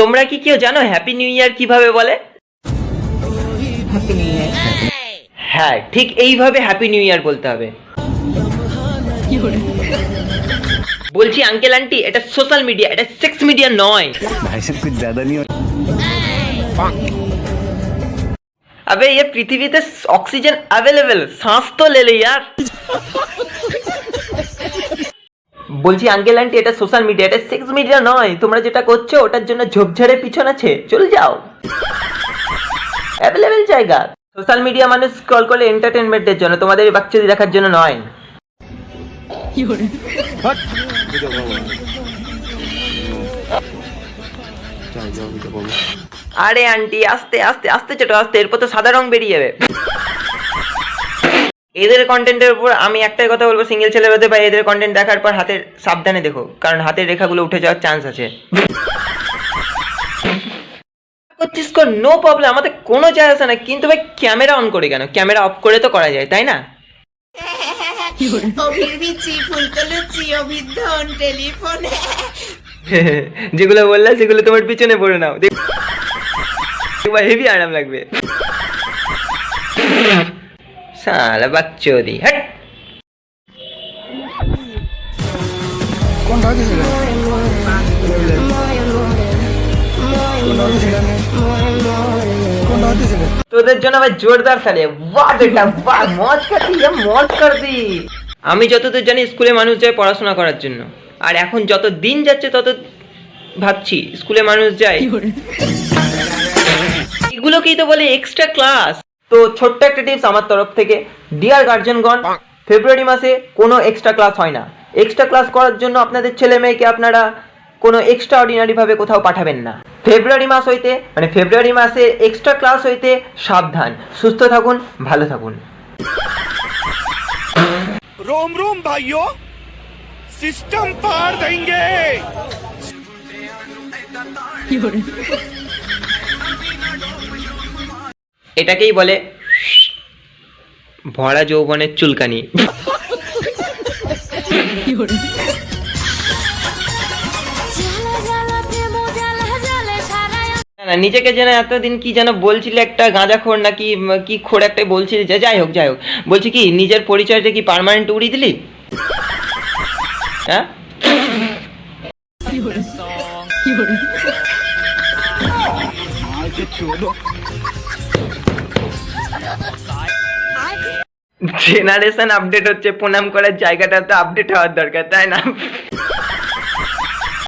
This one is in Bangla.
তোমরা কি কেউ জানো হ্যাপি নিউ ইয়ার কিভাবে বলে? Happy new year. হ্যাঁ, ঠিক এইভাবে হ্যাপি নিউ ইয়ার বলতে হবে। বলছি আঙ্কেল আন্টি, এটা সোশ্যাল মিডিয়া, এটা সেক্স মিডিয়া নয়। भाई साहब कुछ ज्यादा नहीं हो अबे ये पृथ्वीতে অক্সিজেন अवेलेबल, सांस तो ले ले यार। বলছি আঙ্কেল আন্টি, এটা সোশ্যাল মিডিয়া, এটা সেক্স মিডিয়া নয়। তোমরা যেটা করছো ওটার জন্য ঝোপঝাড়ের পিছন আছে, চলে যাও। অ্যাভেলেবেল জায়গা। সোশ্যাল মিডিয়া মানুষ স্ক্রল করে এন্টারটেনমেন্টের জন্য, তোমাদের এই বাচ্চাদের দেখার জন্য নয়। আরে আন্টি, আস্তে আস্তে আস্তে ছোট, আস্তে, এরপর তো সাদা রং বেরিয়ে যাবে। এদের কন্টেন্টের উপর আমি একটাই কথা বলবো, সিঙ্গেল ছেলে হতে বা এদের কন্টেন্ট দেখার পর হাতের সাবধানে দেখো, কারণ হাতের রেখাগুলো উঠে যাওয়ার চান্স আছে। করছিস কর, নো প্রবলেম, আমাদের কোনো যায় আসে না, কিন্তু ভাই ক্যামেরা অন করে কেন? ক্যামেরা অফ করে তো করা যায়, তাই না? যেগুলো বললে সেগুলো তোমার পিছনে পড়ে নাও, দেখবা হেভি আরাম লাগবে। সালা বাচ্চোদি, হ্যাট। তোদের জন্য ভাই জোরদার তালে, বাহ বেটা বাহ, মজ করতি, মজ করতি। আমি যতদূর জানি স্কুলে মানুষ যায় পড়াশোনা করার জন্য, আর এখন যত দিন যাচ্ছে তত ভাবছি স্কুলে মানুষ যায় এগুলোকেই তো বলে এক্সট্রা ক্লাস। তো ছোট্ট একটা টিপস আমার তরফ থেকে, ডিয়ার গার্জেনগণ, ফেব্রুয়ারি মাসে কোনো এক্সট্রা ক্লাস হয় না। এক্সট্রা ক্লাস করার জন্য আপনাদের ছেলে মেয়েকে আপনারা কোনো এক্সট্রা অর্ডিনারি ভাবে কোথাও পাঠাবেন না। ফেব্রুয়ারি মাস হইতে, মানে ফেব্রুয়ারি মাসে এক্সট্রা ক্লাস হইতে সাবধান। সুস্থ থাকুন, ভালো থাকুন। रोम रोम भाइयों, सिस्टम पार देंगे। এটাকেই বলে ভরা যৌবনের চুলকানি। না, নিজেকে যেন এতদিন কি যেন বলছিলে, একটা গাঁজাখোর নাকি কি খোর একটা বলছিলি, যে যাই হোক বলছি কি নিজের পরিচয়টা কি পার্মানেন্ট উড়িয়ে দিলি? হ্যাঁ, জেনারেশন আপডেট হচ্ছে, প্রণাম করার জায়গাটা তো আপডেট হওয়ার দরকার, তাই না?